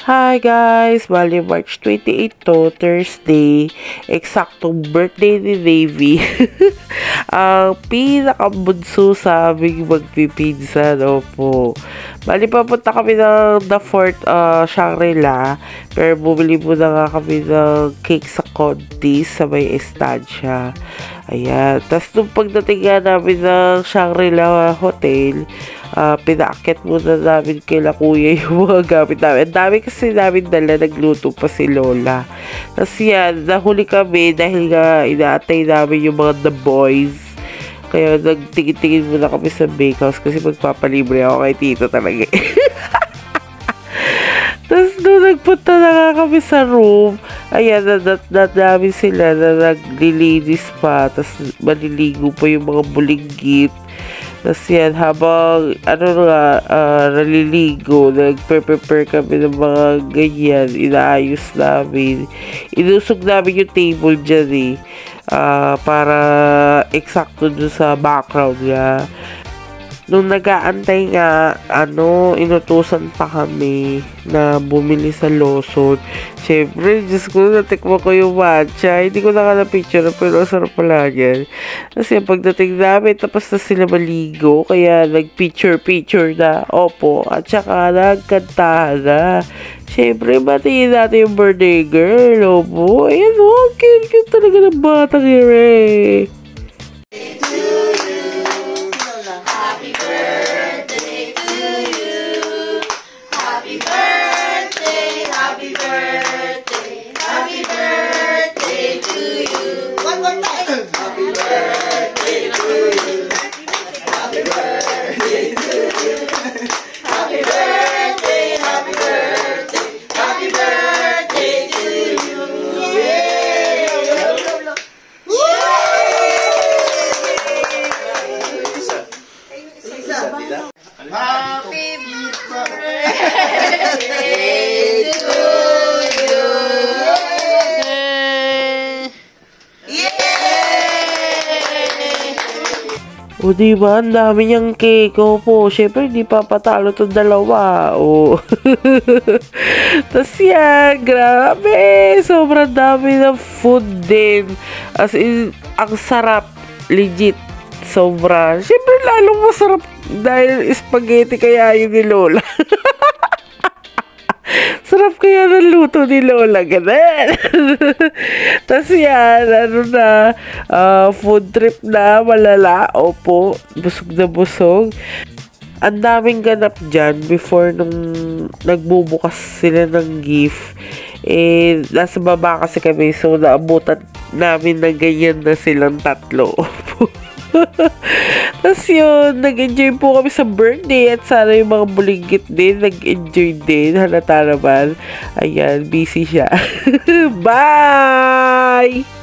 Hi guys! Bali March 28 to, Thursday. Eksaktong birthday ni Navy. Ang pinakabunso sa aming magpipinsan. Opo. Bali papunta kami ng The Fort Shangri-La. Pero bumili muna nga kami ng cake sa Contis sa may estancia. Ayan. Tapos nung pagdating nga namin ng Shangri-La Hotel, pinaakit muna namin kila kuya yung mga gamit namin. Ang dami kasi namin dala, nagluto pa si Lola. Tapos yan, nahuli kami dahil nga inaatay namin yung mga The Boys. Kaya nagtingin-tingin muna kami sa bakehouse kasi magpapalibre ako kay Tito talaga. Tapos nung nagpunta na nga kami sa room, ayan, namin sila na naglilinis pa. Tapos maliligo pa yung mga bulinggit. Tapos yan, habang naliligo, nagpe-prepare kami ng mga ganyan, inaayos namin. Inusog namin yung table dyan para eksakto dun sa background niya. Nung nag-aantay nga, inutusan pa kami na bumili sa Lawson. Siyempre, Diyos ko, natikman ko yung matcha. Hindi ko na-picture, pero sarap pala yan. Kasi pagdating namin, tapos na sila maligo. Kaya nag-picture na. Opo. At saka nagkantahan na. Siyempre, batiin natin yung birthday girl. Opo. Ayan o. Cute talaga ng batang here. O diba, ang dami niyang cake. Opo, syempre hindi papatalo itong dalawa. O. Tapos yan, grabe. Sobrang dami ng food din. As in, ang sarap. Legit. Sobra. Syempre lalong masarap dahil spaghetti kaya yun ni Lola. Sarap kaya ng luto ni Lola, ganun. Tapos yan, food trip na malala. Opo, busog na busog. Ang daming ganap dyan before nung nagbubukas sila ng gift. Eh, nasa baba kasi kami, so naabutan namin na ganyan na silang tatlo. Tapos yun, nag-enjoy po kami sa birthday at sana yung mga bulinggit din, nag-enjoy din. Halata naman. Ayan, busy siya. Bye!